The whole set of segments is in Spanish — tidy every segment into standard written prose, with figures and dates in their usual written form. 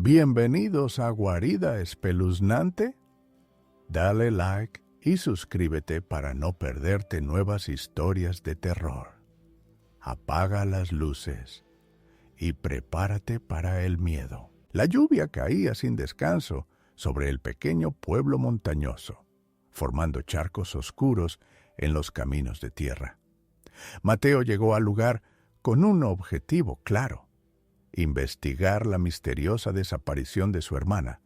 Bienvenidos a Guarida Espeluznante. Dale like y suscríbete para no perderte nuevas historias de terror. Apaga las luces y prepárate para el miedo. La lluvia caía sin descanso sobre el pequeño pueblo montañoso, formando charcos oscuros en los caminos de tierra. Mateo llegó al lugar con un objetivo claro: investigar la misteriosa desaparición de su hermana,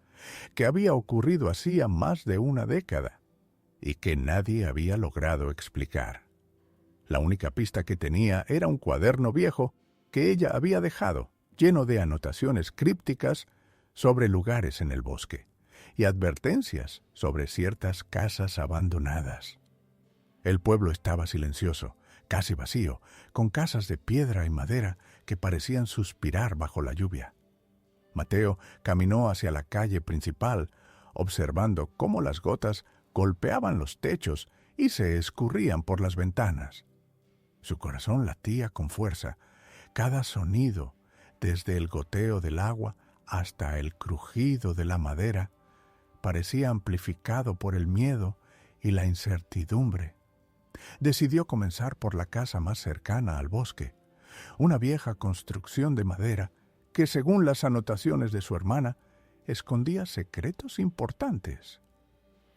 que había ocurrido hacía más de una década y que nadie había logrado explicar. La única pista que tenía era un cuaderno viejo que ella había dejado, lleno de anotaciones crípticas sobre lugares en el bosque y advertencias sobre ciertas casas abandonadas. El pueblo estaba silencioso, casi vacío, con casas de piedra y madera que parecían suspirar bajo la lluvia. Mateo caminó hacia la calle principal, observando cómo las gotas golpeaban los techos y se escurrían por las ventanas. Su corazón latía con fuerza. Cada sonido, desde el goteo del agua hasta el crujido de la madera, parecía amplificado por el miedo y la incertidumbre. Decidió comenzar por la casa más cercana al bosque, una vieja construcción de madera que, según las anotaciones de su hermana, escondía secretos importantes.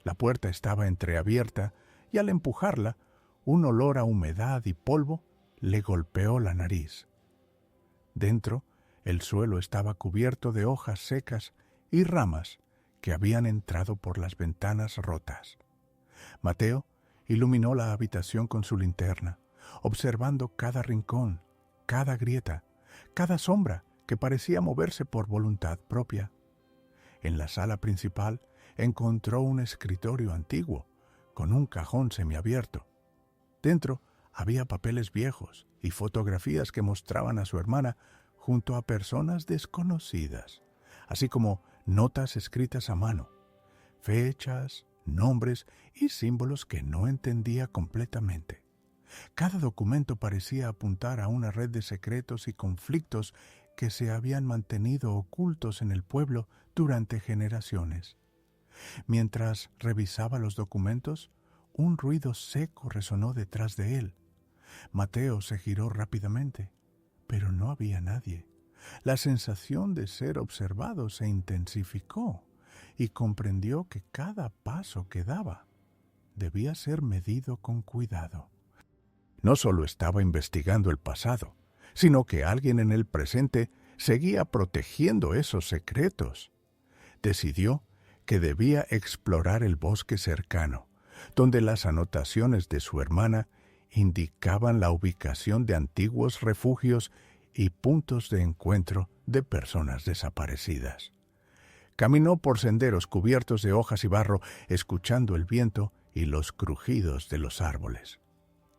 La puerta estaba entreabierta y al empujarla, un olor a humedad y polvo le golpeó la nariz. Dentro, el suelo estaba cubierto de hojas secas y ramas que habían entrado por las ventanas rotas. Mateo iluminó la habitación con su linterna, observando cada rincón, cada grieta, cada sombra que parecía moverse por voluntad propia. En la sala principal encontró un escritorio antiguo, con un cajón semiabierto. Dentro había papeles viejos y fotografías que mostraban a su hermana junto a personas desconocidas, así como notas escritas a mano, fechas, nombres y símbolos que no entendía completamente. Cada documento parecía apuntar a una red de secretos y conflictos que se habían mantenido ocultos en el pueblo durante generaciones. Mientras revisaba los documentos, un ruido seco resonó detrás de él. Mateo se giró rápidamente, pero no había nadie. La sensación de ser observado se intensificó y comprendió que cada paso que daba debía ser medido con cuidado. No solo estaba investigando el pasado, sino que alguien en el presente seguía protegiendo esos secretos. Decidió que debía explorar el bosque cercano, donde las anotaciones de su hermana indicaban la ubicación de antiguos refugios y puntos de encuentro de personas desaparecidas. Caminó por senderos cubiertos de hojas y barro, escuchando el viento y los crujidos de los árboles.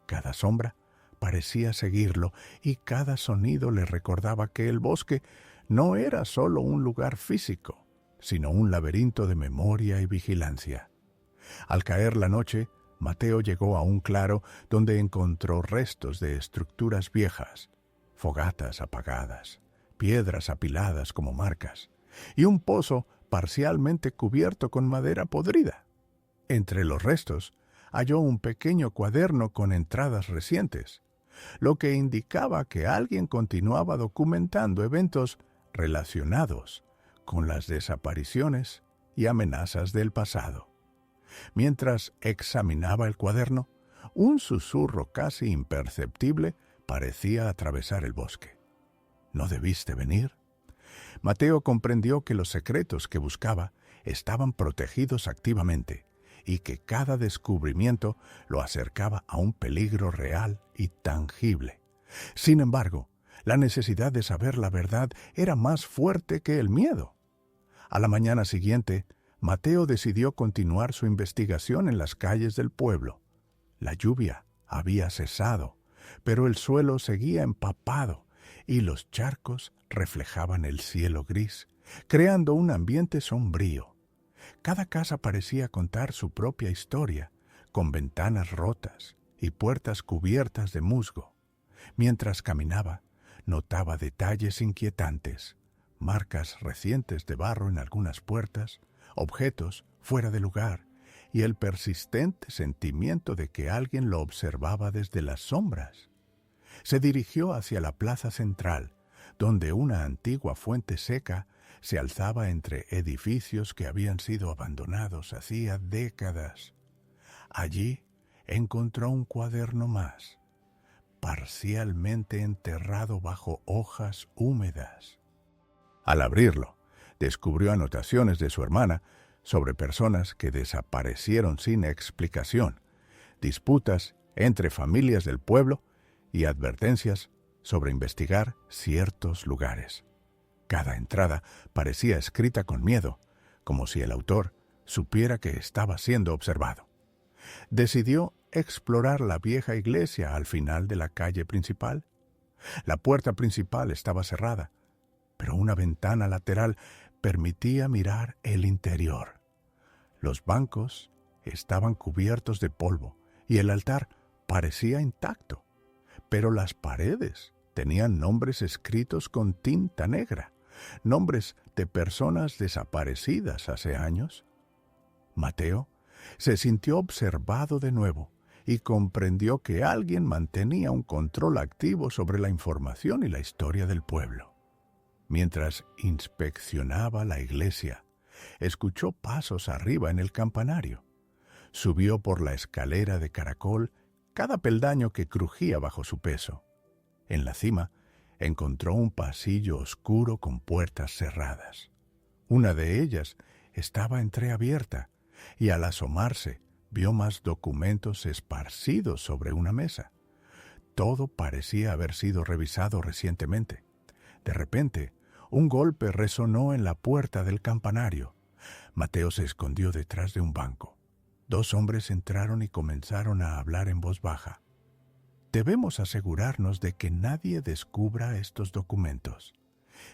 Cada sombra parecía seguirlo y cada sonido le recordaba que el bosque no era solo un lugar físico, sino un laberinto de memoria y vigilancia. Al caer la noche, Mateo llegó a un claro donde encontró restos de estructuras viejas, fogatas apagadas, piedras apiladas como marcas, y un pozo parcialmente cubierto con madera podrida. Entre los restos, halló un pequeño cuaderno con entradas recientes, lo que indicaba que alguien continuaba documentando eventos relacionados con las desapariciones y amenazas del pasado. Mientras examinaba el cuaderno, un susurro casi imperceptible parecía atravesar el bosque. ¿No debiste venir? Mateo comprendió que los secretos que buscaba estaban protegidos activamente y que cada descubrimiento lo acercaba a un peligro real y tangible. Sin embargo, la necesidad de saber la verdad era más fuerte que el miedo. A la mañana siguiente, Mateo decidió continuar su investigación en las calles del pueblo. La lluvia había cesado, pero el suelo seguía empapado y los charcos reflejaban el cielo gris, creando un ambiente sombrío. Cada casa parecía contar su propia historia, con ventanas rotas y puertas cubiertas de musgo. Mientras caminaba, notaba detalles inquietantes: marcas recientes de barro en algunas puertas, objetos fuera de lugar y el persistente sentimiento de que alguien lo observaba desde las sombras. Se dirigió hacia la plaza central, donde una antigua fuente seca se alzaba entre edificios que habían sido abandonados hacía décadas. Allí encontró un cuaderno más, parcialmente enterrado bajo hojas húmedas. Al abrirlo, descubrió anotaciones de su hermana sobre personas que desaparecieron sin explicación, disputas entre familias del pueblo y advertencias sobre investigar ciertos lugares. Cada entrada parecía escrita con miedo, como si el autor supiera que estaba siendo observado. Decidió explorar la vieja iglesia al final de la calle principal. La puerta principal estaba cerrada, pero una ventana lateral permitía mirar el interior. Los bancos estaban cubiertos de polvo y el altar parecía intacto, pero las paredes tenían nombres escritos con tinta negra, nombres de personas desaparecidas hace años. Mateo se sintió observado de nuevo y comprendió que alguien mantenía un control activo sobre la información y la historia del pueblo. Mientras inspeccionaba la iglesia, escuchó pasos arriba en el campanario. Subió por la escalera de caracol, cada peldaño que crujía bajo su peso. En la cima, encontró un pasillo oscuro con puertas cerradas. Una de ellas estaba entreabierta y al asomarse vio más documentos esparcidos sobre una mesa. Todo parecía haber sido revisado recientemente. De repente, un golpe resonó en la puerta del campanario. Mateo se escondió detrás de un banco. Dos hombres entraron y comenzaron a hablar en voz baja. Debemos asegurarnos de que nadie descubra estos documentos.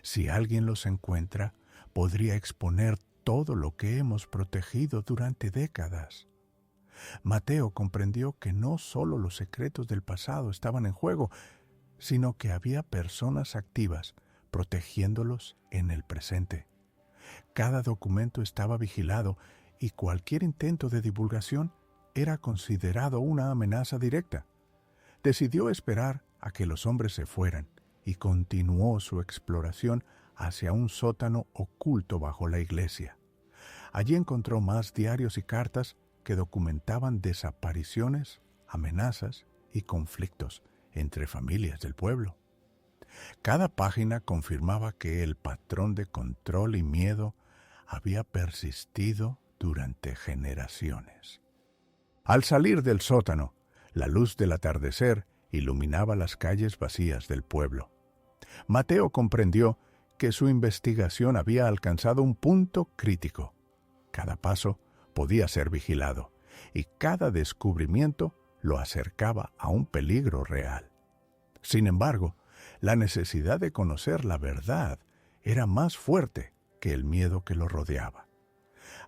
Si alguien los encuentra, podría exponer todo lo que hemos protegido durante décadas. Mateo comprendió que no solo los secretos del pasado estaban en juego, sino que había personas activas protegiéndolos en el presente. Cada documento estaba vigilado y cualquier intento de divulgación era considerado una amenaza directa. Decidió esperar a que los hombres se fueran y continuó su exploración hacia un sótano oculto bajo la iglesia. Allí encontró más diarios y cartas que documentaban desapariciones, amenazas y conflictos entre familias del pueblo. Cada página confirmaba que el patrón de control y miedo había persistido durante generaciones. Al salir del sótano, la luz del atardecer iluminaba las calles vacías del pueblo. Mateo comprendió que su investigación había alcanzado un punto crítico. Cada paso podía ser vigilado y cada descubrimiento lo acercaba a un peligro real. Sin embargo, la necesidad de conocer la verdad era más fuerte que el miedo que lo rodeaba.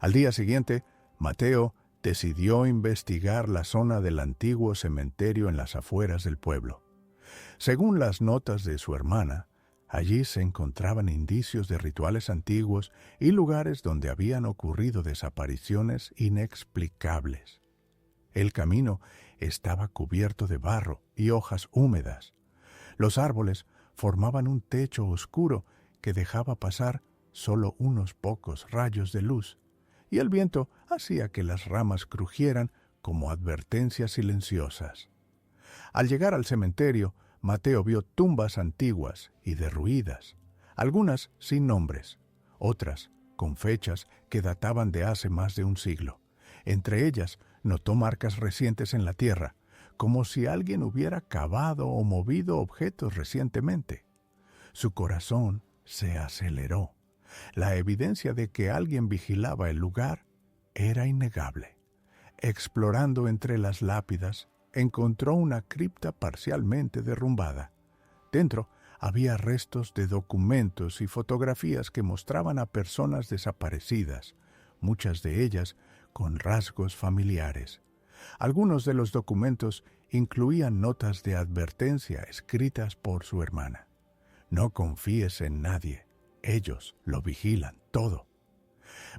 Al día siguiente, Mateo decidió investigar la zona del antiguo cementerio en las afueras del pueblo. Según las notas de su hermana, allí se encontraban indicios de rituales antiguos y lugares donde habían ocurrido desapariciones inexplicables. El camino estaba cubierto de barro y hojas húmedas. Los árboles formaban un techo oscuro que dejaba pasar solo unos pocos rayos de luz, y el viento hacía que las ramas crujieran como advertencias silenciosas. Al llegar al cementerio, Mateo vio tumbas antiguas y derruidas, algunas sin nombres, otras con fechas que databan de hace más de un siglo. Entre ellas, notó marcas recientes en la tierra, como si alguien hubiera cavado o movido objetos recientemente. Su corazón se aceleró. La evidencia de que alguien vigilaba el lugar era innegable. Explorando entre las lápidas, encontró una cripta parcialmente derrumbada. Dentro había restos de documentos y fotografías que mostraban a personas desaparecidas, muchas de ellas con rasgos familiares. Algunos de los documentos incluían notas de advertencia escritas por su hermana. No confíes en nadie. Ellos lo vigilan todo.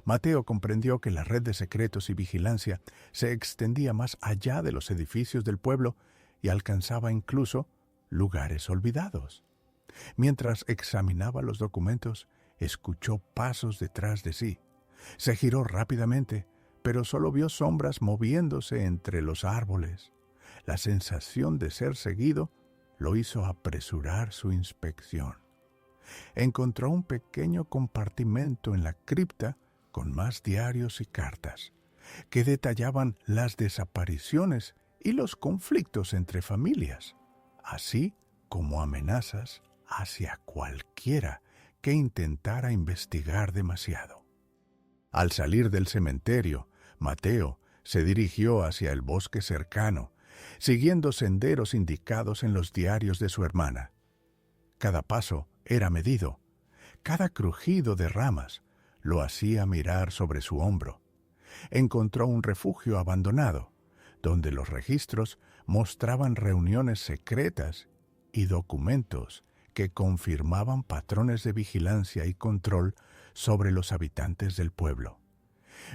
Mateo comprendió que la red de secretos y vigilancia se extendía más allá de los edificios del pueblo y alcanzaba incluso lugares olvidados. Mientras examinaba los documentos, escuchó pasos detrás de sí. Se giró rápidamente, pero solo vio sombras moviéndose entre los árboles. La sensación de ser seguido lo hizo apresurar su inspección. Encontró un pequeño compartimento en la cripta con más diarios y cartas, que detallaban las desapariciones y los conflictos entre familias, así como amenazas hacia cualquiera que intentara investigar demasiado. Al salir del cementerio, Mateo se dirigió hacia el bosque cercano, siguiendo senderos indicados en los diarios de su hermana. Cada paso era medido, cada crujido de ramas lo hacía mirar sobre su hombro. Encontró un refugio abandonado, donde los registros mostraban reuniones secretas y documentos que confirmaban patrones de vigilancia y control sobre los habitantes del pueblo.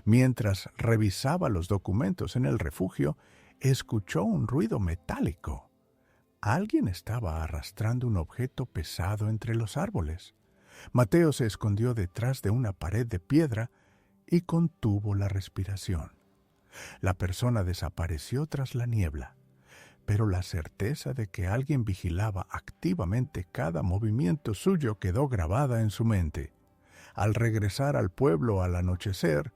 Mientras revisaba los documentos en el refugio, escuchó un ruido metálico. Alguien estaba arrastrando un objeto pesado entre los árboles. Mateo se escondió detrás de una pared de piedra y contuvo la respiración. La persona desapareció tras la niebla, pero la certeza de que alguien vigilaba activamente cada movimiento suyo quedó grabada en su mente. Al regresar al pueblo al anochecer,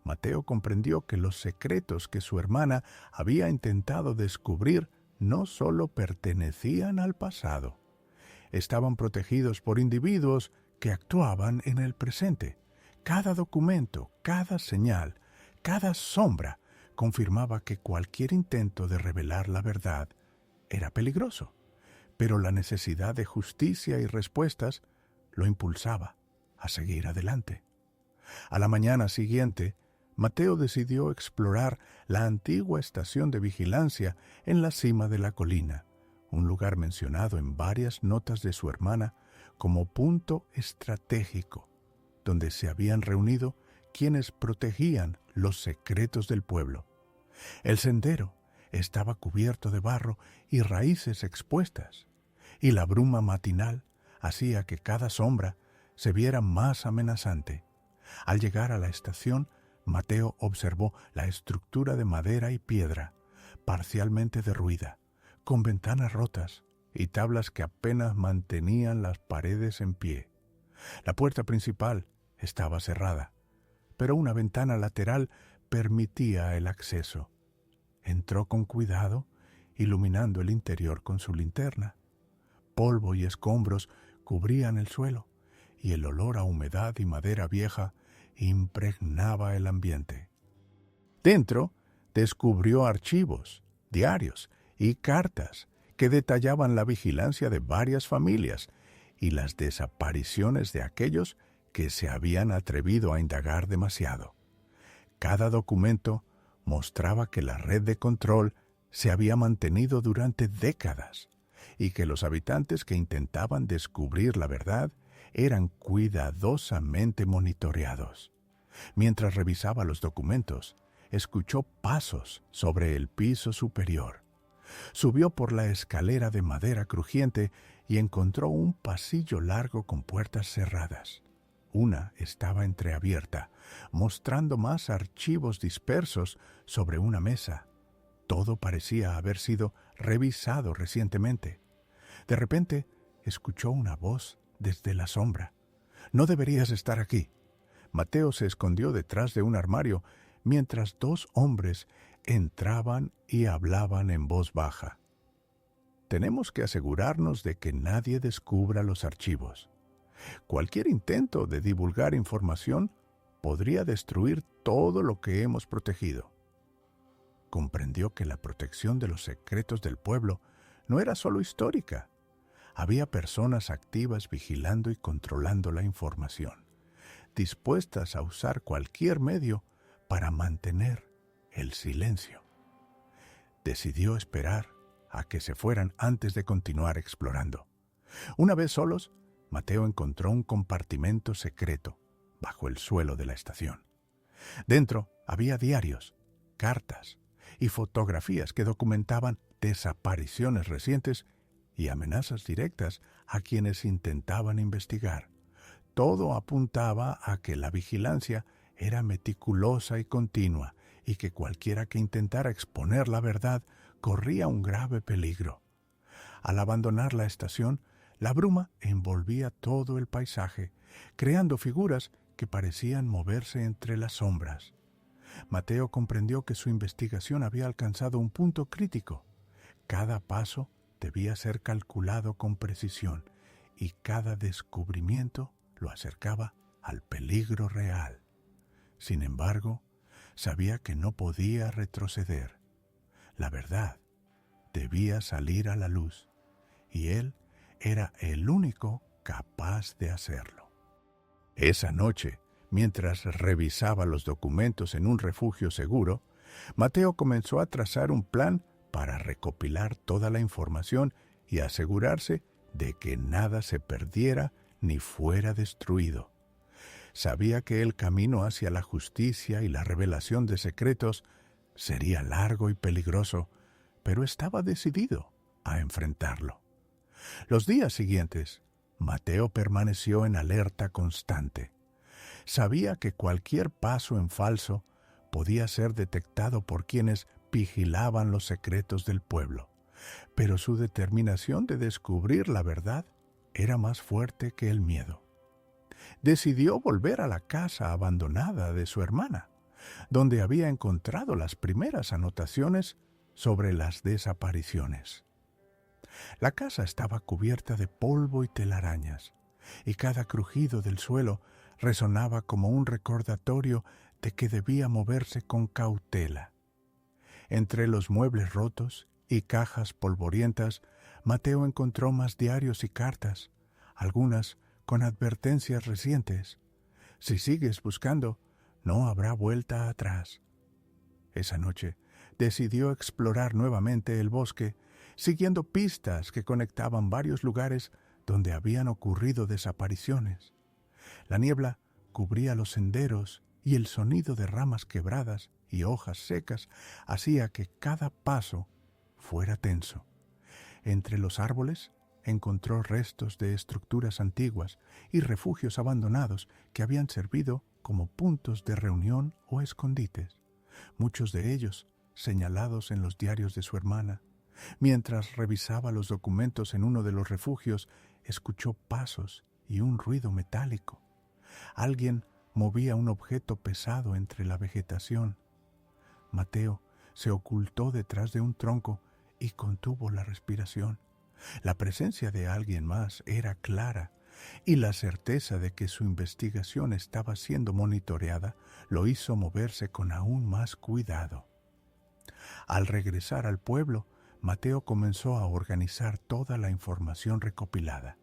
Mateo comprendió que los secretos que su hermana había intentado descubrir no solo pertenecían al pasado. Estaban protegidos por individuos que actuaban en el presente. Cada documento, cada señal, cada sombra confirmaba que cualquier intento de revelar la verdad era peligroso, pero la necesidad de justicia y respuestas lo impulsaba a seguir adelante. A la mañana siguiente, Mateo decidió explorar la antigua estación de vigilancia en la cima de la colina, un lugar mencionado en varias notas de su hermana como punto estratégico, donde se habían reunido quienes protegían los secretos del pueblo. El sendero estaba cubierto de barro y raíces expuestas, y la bruma matinal hacía que cada sombra se viera más amenazante. Al llegar a la estación, Mateo observó la estructura de madera y piedra, parcialmente derruida, con ventanas rotas y tablas que apenas mantenían las paredes en pie. La puerta principal estaba cerrada, pero una ventana lateral permitía el acceso. Entró con cuidado, iluminando el interior con su linterna. Polvo y escombros cubrían el suelo, y el olor a humedad y madera vieja impregnaba el ambiente. Dentro descubrió archivos, diarios y cartas que detallaban la vigilancia de varias familias y las desapariciones de aquellos que se habían atrevido a indagar demasiado. Cada documento mostraba que la red de control se había mantenido durante décadas y que los habitantes que intentaban descubrir la verdad eran cuidadosamente monitoreados. Mientras revisaba los documentos, escuchó pasos sobre el piso superior. Subió por la escalera de madera crujiente y encontró un pasillo largo con puertas cerradas. Una estaba entreabierta, mostrando más archivos dispersos sobre una mesa. Todo parecía haber sido revisado recientemente. De repente, escuchó una voz desde la sombra. «No deberías estar aquí». Mateo se escondió detrás de un armario mientras dos hombres entraban y hablaban en voz baja. «Tenemos que asegurarnos de que nadie descubra los archivos. Cualquier intento de divulgar información podría destruir todo lo que hemos protegido». Comprendió que la protección de los secretos del pueblo no era solo histórica. Había personas activas vigilando y controlando la información, dispuestas a usar cualquier medio para mantener el silencio. Decidió esperar a que se fueran antes de continuar explorando. Una vez solos, Mateo encontró un compartimento secreto bajo el suelo de la estación. Dentro había diarios, cartas y fotografías que documentaban desapariciones recientes y amenazas directas a quienes intentaban investigar. Todo apuntaba a que la vigilancia era meticulosa y continua y que cualquiera que intentara exponer la verdad corría un grave peligro. Al abandonar la estación, la bruma envolvía todo el paisaje, creando figuras que parecían moverse entre las sombras. Mateo comprendió que su investigación había alcanzado un punto crítico. Cada paso debía ser calculado con precisión y cada descubrimiento lo acercaba al peligro real. Sin embargo, sabía que no podía retroceder. La verdad debía salir a la luz y él era el único capaz de hacerlo. Esa noche, mientras revisaba los documentos en un refugio seguro, Mateo comenzó a trazar un plan para recopilar toda la información y asegurarse de que nada se perdiera ni fuera destruido. Sabía que el camino hacia la justicia y la revelación de secretos sería largo y peligroso, pero estaba decidido a enfrentarlo. Los días siguientes, Mateo permaneció en alerta constante. Sabía que cualquier paso en falso podía ser detectado por quienes vigilaban los secretos del pueblo, pero su determinación de descubrir la verdad era más fuerte que el miedo. Decidió volver a la casa abandonada de su hermana, donde había encontrado las primeras anotaciones sobre las desapariciones. La casa estaba cubierta de polvo y telarañas, y cada crujido del suelo resonaba como un recordatorio de que debía moverse con cautela. Entre los muebles rotos y cajas polvorientas, Mateo encontró más diarios y cartas, algunas con advertencias recientes. Si sigues buscando, no habrá vuelta atrás. Esa noche decidió explorar nuevamente el bosque, siguiendo pistas que conectaban varios lugares donde habían ocurrido desapariciones. La niebla cubría los senderos y el sonido de ramas quebradas y hojas secas hacía que cada paso fuera tenso. Entre los árboles encontró restos de estructuras antiguas y refugios abandonados que habían servido como puntos de reunión o escondites, muchos de ellos señalados en los diarios de su hermana. Mientras revisaba los documentos en uno de los refugios, escuchó pasos y un ruido metálico. Alguien movía un objeto pesado entre la vegetación. Mateo se ocultó detrás de un tronco y contuvo la respiración. La presencia de alguien más era clara, y la certeza de que su investigación estaba siendo monitoreada lo hizo moverse con aún más cuidado. Al regresar al pueblo, Mateo comenzó a organizar toda la información recopilada: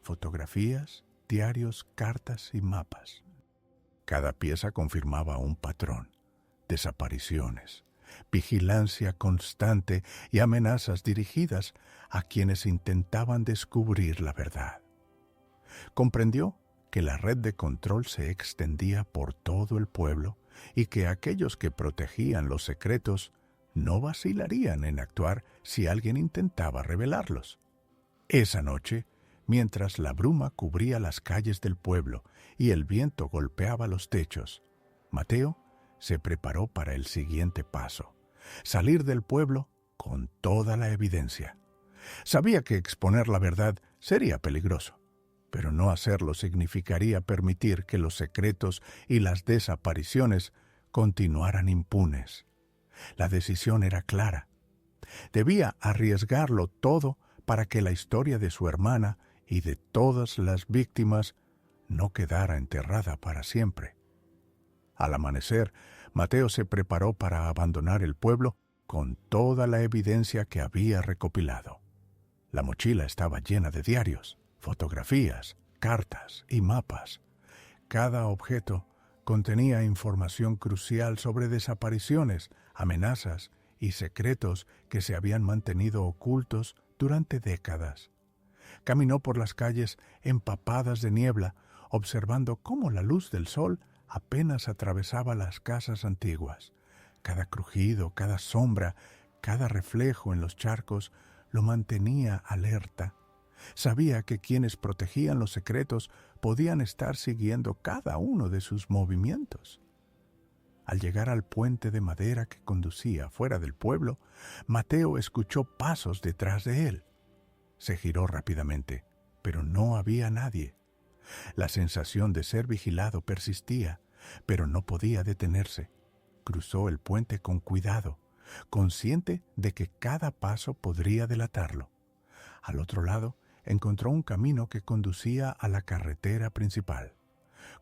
fotografías, diarios, cartas y mapas. Cada pieza confirmaba un patrón: desapariciones, vigilancia constante y amenazas dirigidas a quienes intentaban descubrir la verdad. Comprendió que la red de control se extendía por todo el pueblo y que aquellos que protegían los secretos no vacilarían en actuar si alguien intentaba revelarlos. Esa noche, mientras la bruma cubría las calles del pueblo y el viento golpeaba los techos, Mateo se preparó para el siguiente paso: salir del pueblo con toda la evidencia. Sabía que exponer la verdad sería peligroso, pero no hacerlo significaría permitir que los secretos y las desapariciones continuaran impunes. La decisión era clara. Debía arriesgarlo todo para que la historia de su hermana y de todas las víctimas no quedara enterrada para siempre. Al amanecer, Mateo se preparó para abandonar el pueblo con toda la evidencia que había recopilado. La mochila estaba llena de diarios, fotografías, cartas y mapas. Cada objeto contenía información crucial sobre desapariciones, amenazas y secretos que se habían mantenido ocultos durante décadas. Caminó por las calles empapadas de niebla, observando cómo la luz del sol apenas atravesaba las casas antiguas. Cada crujido, cada sombra, cada reflejo en los charcos lo mantenía alerta. Sabía que quienes protegían los secretos podían estar siguiendo cada uno de sus movimientos. Al llegar al puente de madera que conducía fuera del pueblo, Mateo escuchó pasos detrás de él. Se giró rápidamente, pero no había nadie. La sensación de ser vigilado persistía, pero no podía detenerse. Cruzó el puente con cuidado, consciente de que cada paso podría delatarlo. Al otro lado, encontró un camino que conducía a la carretera principal.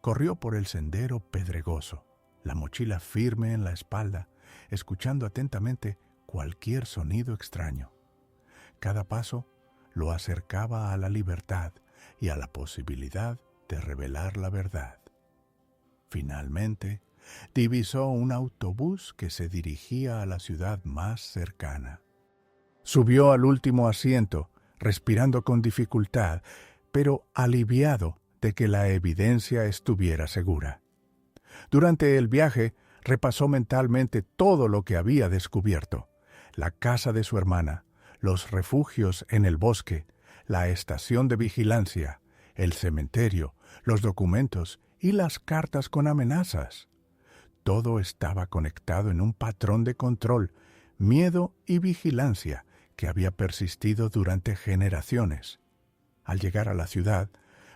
Corrió por el sendero pedregoso, la mochila firme en la espalda, escuchando atentamente cualquier sonido extraño. Cada paso lo acercaba a la libertad y a la posibilidad de revelar la verdad. Finalmente, divisó un autobús que se dirigía a la ciudad más cercana. Subió al último asiento, respirando con dificultad, pero aliviado de que la evidencia estuviera segura. Durante el viaje, repasó mentalmente todo lo que había descubierto: la casa de su hermana, los refugios en el bosque, la estación de vigilancia, el cementerio, los documentos y las cartas con amenazas. Todo estaba conectado en un patrón de control, miedo y vigilancia que había persistido durante generaciones. Al llegar a la ciudad,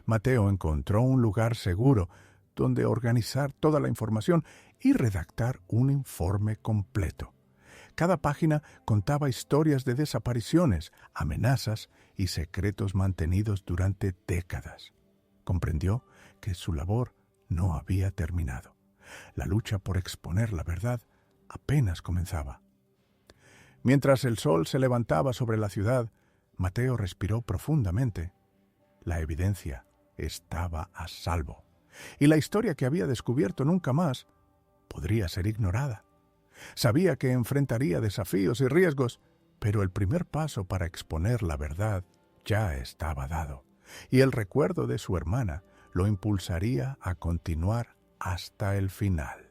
Mateo encontró un lugar seguro donde organizar toda la información y redactar un informe completo. Cada página contaba historias de desapariciones, amenazas y secretos mantenidos durante décadas. Comprendió que su labor no había terminado. La lucha por exponer la verdad apenas comenzaba. Mientras el sol se levantaba sobre la ciudad, Mateo respiró profundamente. La evidencia estaba a salvo, y la historia que había descubierto nunca más podría ser ignorada. Sabía que enfrentaría desafíos y riesgos, pero el primer paso para exponer la verdad ya estaba dado, y el recuerdo de su hermana lo impulsaría a continuar hasta el final.